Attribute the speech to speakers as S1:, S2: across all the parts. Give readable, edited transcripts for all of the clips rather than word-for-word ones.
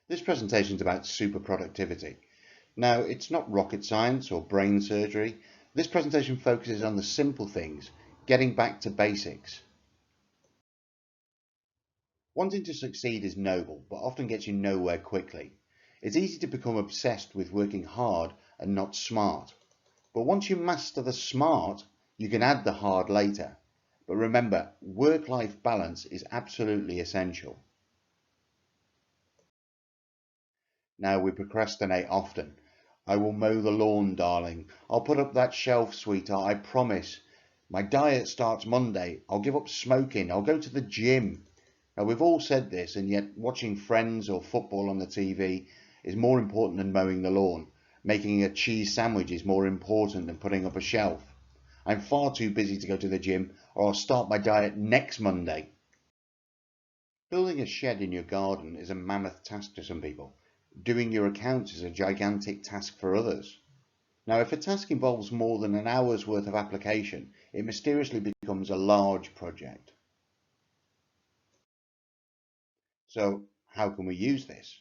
S1: This presentation is about super productivity. Now, it's not rocket science or brain surgery. This presentation focuses on the simple things, getting back to basics. Wanting to succeed is noble, but often gets you nowhere quickly. It's easy to become obsessed with working hard and not smart. But once you master the smart, you can add the hard later. But remember, work-life balance is absolutely essential. Now, we procrastinate often. I will mow the lawn, darling. I'll put up that shelf, sweetheart, I promise. My diet starts Monday. I'll give up smoking. I'll go to the gym. Now, we've all said this, and yet watching Friends or football on the TV is more important than mowing the lawn. Making a cheese sandwich is more important than putting up a shelf. I'm far too busy to go to the gym, or I'll start my diet next Monday. Building a shed in your garden is a mammoth task to some people. Doing your accounts is a gigantic task for others. Now, if a task involves more than an hour's worth of application, it mysteriously becomes a large project. So, how can we use this?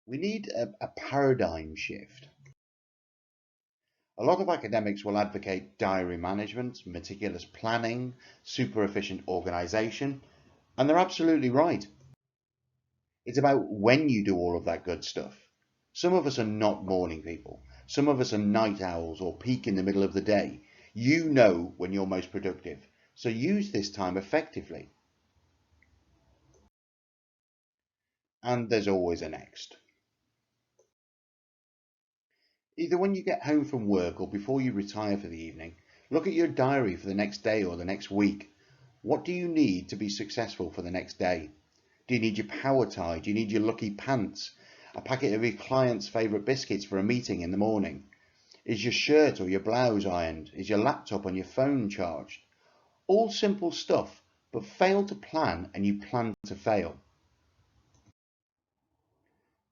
S1: We need a paradigm shift. A lot of academics will advocate diary management, meticulous planning, super efficient organization, and they're absolutely right. It's about when you do all of that good stuff. Some of us are not morning people. Some of us are night owls or peak in the middle of the day. You know when you're most productive, so use this time effectively. And there's always a next. Either when you get home from work or before you retire for the evening, look at your diary for the next day or the next week. What do you need to be successful for the next day? Do you need your power tie? Do you need your lucky pants? A packet of your client's favourite biscuits for a meeting in the morning? Is your shirt or your blouse ironed? Is your laptop on your phone charged? All simple stuff, but fail to plan and you plan to fail.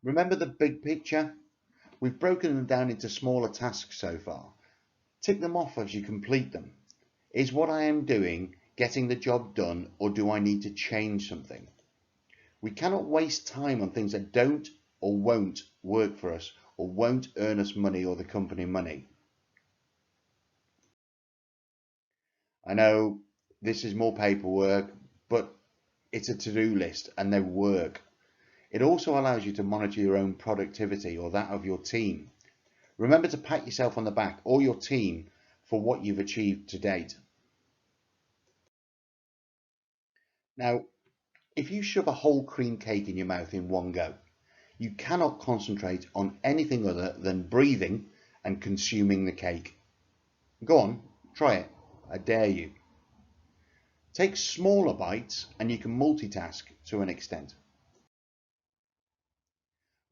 S1: Remember the big picture? We've broken them down into smaller tasks so far. Tick them off as you complete them. Is what I am doing getting the job done, or do I need to change something? We cannot waste time on things that don't or won't work for us or won't earn us money or the company money. I know this is more paperwork, but it's a to-do list and they work. It also allows you to monitor your own productivity or that of your team. Remember to pat yourself on the back or your team for what you've achieved to date. Now, if you shove a whole cream cake in your mouth in one go, you cannot concentrate on anything other than breathing and consuming the cake. Go on, try it. I dare you. Take smaller bites and you can multitask to an extent.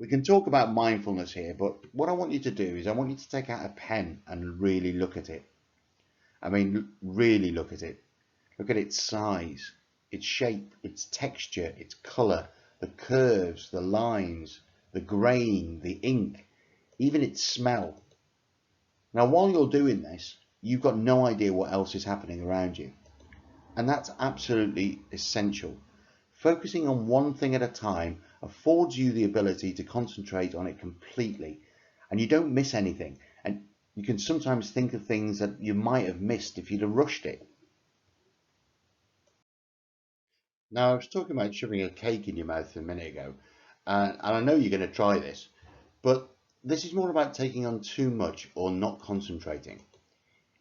S1: We can talk about mindfulness here, but what I want you to do is I want you to take out a pen and really look at it. I mean, really look at it. Look at its size, its shape, its texture, its colour, the curves, the lines, the grain, the ink, even its smell. Now, while you're doing this, you've got no idea what else is happening around you. And that's absolutely essential. Focusing on one thing at a time affords you the ability to concentrate on it completely, and you don't miss anything. And you can sometimes think of things that you might have missed if you'd have rushed it. Now, I was talking about shoving a cake in your mouth a minute ago, and I know you're going to try this, but this is more about taking on too much or not concentrating.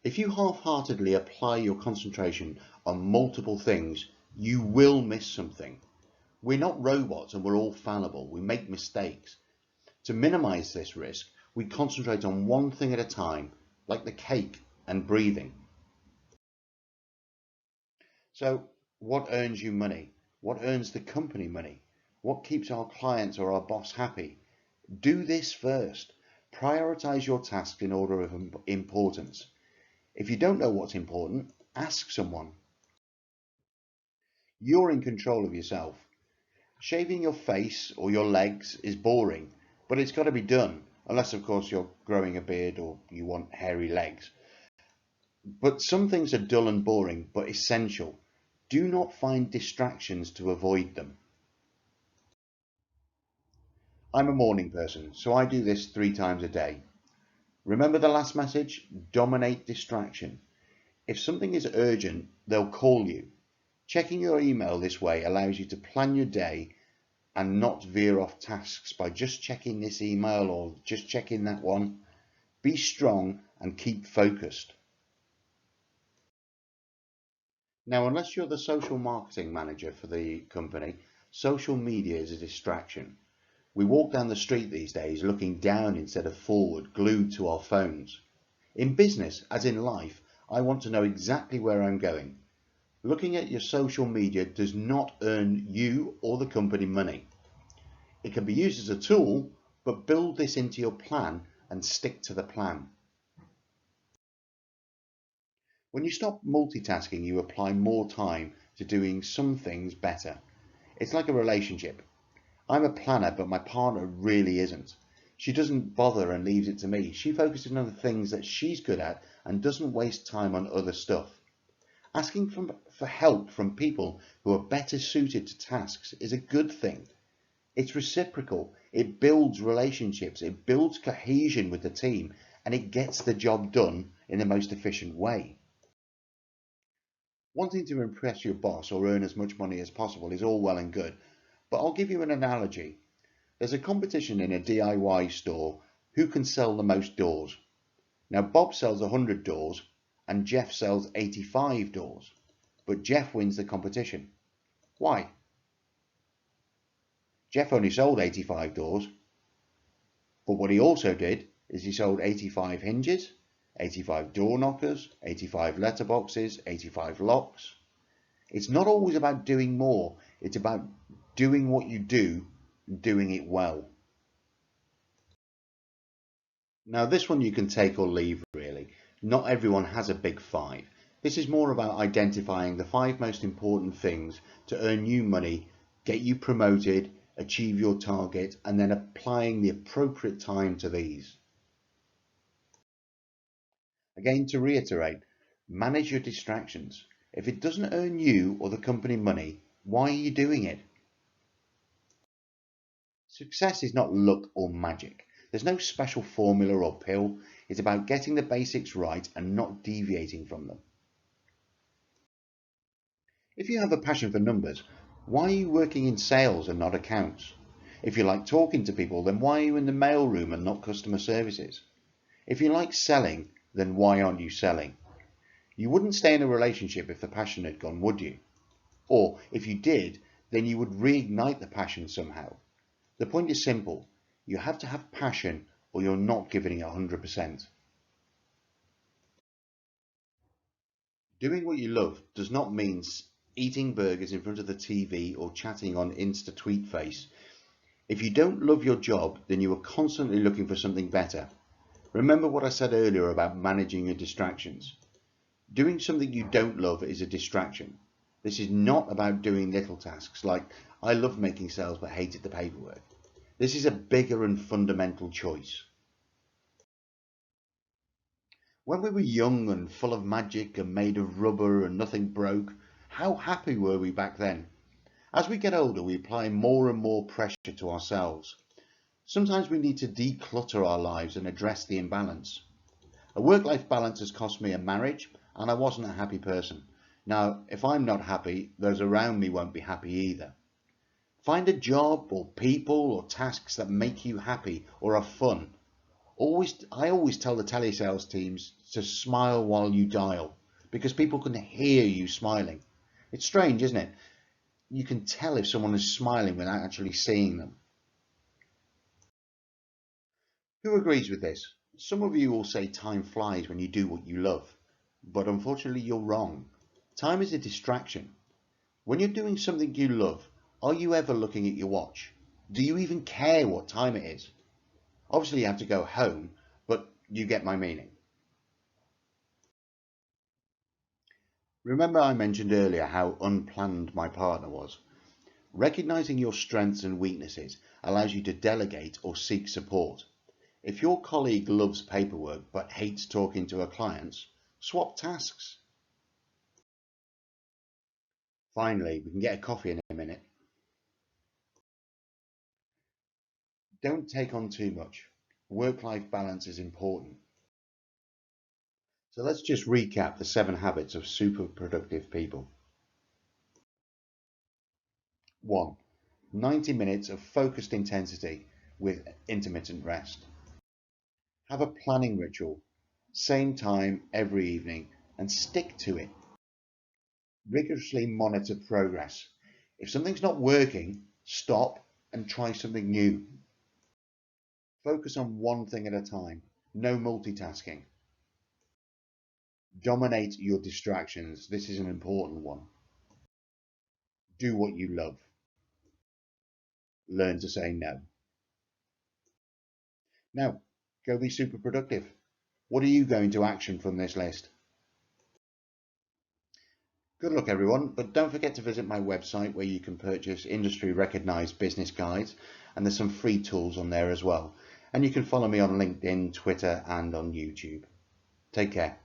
S1: If you half-heartedly apply your concentration on multiple things, you will miss something. We're not robots and we're all fallible. We make mistakes. To minimize this risk, we concentrate on one thing at a time, like the cake and breathing. So, what earns you money? What earns the company money? What keeps our clients or our boss happy? Do this first. Prioritize your tasks in order of importance. If you don't know what's important, ask someone. You're in control of yourself. Shaving your face or your legs is boring, but it's got to be done, unless of course you're growing a beard or you want hairy legs. But some things are dull and boring, but essential. Do not find distractions to avoid them. I'm a morning person, so I do this 3 times a day. Remember the last message? Dominate distraction. If something is urgent, they'll call you. Checking your email this way allows you to plan your day and not veer off tasks by just checking this email or just checking that one. Be strong and keep focused. Now, unless you're the social marketing manager for the company, social media is a distraction. We walk down the street these days looking down instead of forward, glued to our phones. In business, as in life, I want to know exactly where I'm going. Looking at your social media does not earn you or the company money. It can be used as a tool, but build this into your plan and stick to the plan. When you stop multitasking, you apply more time to doing some things better. It's like a relationship. I'm a planner, but my partner really isn't. She doesn't bother and leaves it to me. She focuses on the things that she's good at and doesn't waste time on other stuff. Asking for help from people who are better suited to tasks is a good thing. It's reciprocal, it builds relationships, it builds cohesion with the team, and it gets the job done in the most efficient way. Wanting to impress your boss or earn as much money as possible is all well and good, but I'll give you an analogy. There's a competition in a DIY store who can sell the most doors. Now Bob sells 100 doors and Jeff sells 85 doors, but Jeff wins the competition. Why? Jeff only sold 85 doors, but what he also did is he sold 85 hinges, 85 door knockers, 85 letterboxes, 85 locks. It's not always about doing more, it's about doing what you do and doing it well. Now this one you can take or leave really. Not everyone has a big five. This is more about identifying the 5 most important things to earn you money, get you promoted, achieve your target, and then applying the appropriate time to these. Again, to reiterate, manage your distractions. If it doesn't earn you or the company money, why are you doing it? Success is not luck or magic. There's no special formula or pill. It's about getting the basics right and not deviating from them. If you have a passion for numbers, why are you working in sales and not accounts? If you like talking to people, then why are you in the mailroom and not customer services? If you like selling, then why aren't you selling? You wouldn't stay in a relationship if the passion had gone, would you? Or if you did, then you would reignite the passion somehow. The point is simple. You have to have passion or you're not giving it 100%. Doing what you love does not mean eating burgers in front of the TV or chatting on Insta tweet face. If you don't love your job, then you are constantly looking for something better. Remember what I said earlier about managing your distractions. Doing something you don't love is a distraction. This is not about doing little tasks like I love making sales but hated the paperwork. This is a bigger and fundamental choice. When we were young and full of magic and made of rubber and nothing broke, how happy were we back then? As we get older, we apply more and more pressure to ourselves. Sometimes we need to declutter our lives and address the imbalance. A work-life balance has cost me a marriage, and I wasn't a happy person. Now, if I'm not happy, those around me won't be happy either. Find a job or people or tasks that make you happy or are fun. I always tell the telesales teams to smile while you dial because people can hear you smiling. It's strange, isn't it? You can tell if someone is smiling without actually seeing them. Who agrees with this? Some of you will say time flies when you do what you love, but unfortunately you're wrong. Time is a distraction. When you're doing something you love, are you ever looking at your watch? Do you even care what time it is? Obviously you have to go home, but you get my meaning. Remember I mentioned earlier how unplanned my partner was. Recognizing your strengths and weaknesses allows you to delegate or seek support. If your colleague loves paperwork but hates talking to her clients, swap tasks. Finally, we can get a coffee in a minute. Don't take on too much. Work-life balance is important. So let's just recap the 7 habits of super productive people. 1. 90 minutes of focused intensity with intermittent rest. Have a planning ritual, same time every evening, and stick to it. Rigorously monitor progress. If something's not working, stop and try something new. Focus on one thing at a time, no multitasking. Dominate your distractions. This is an important one. Do what you love. Learn to say no. Now, go be super productive. What are you going to action from this list? Good luck everyone, but don't forget to visit my website where you can purchase industry recognized business guides, and there's some free tools on there as well. And you can follow me on LinkedIn, Twitter and on YouTube. Take care.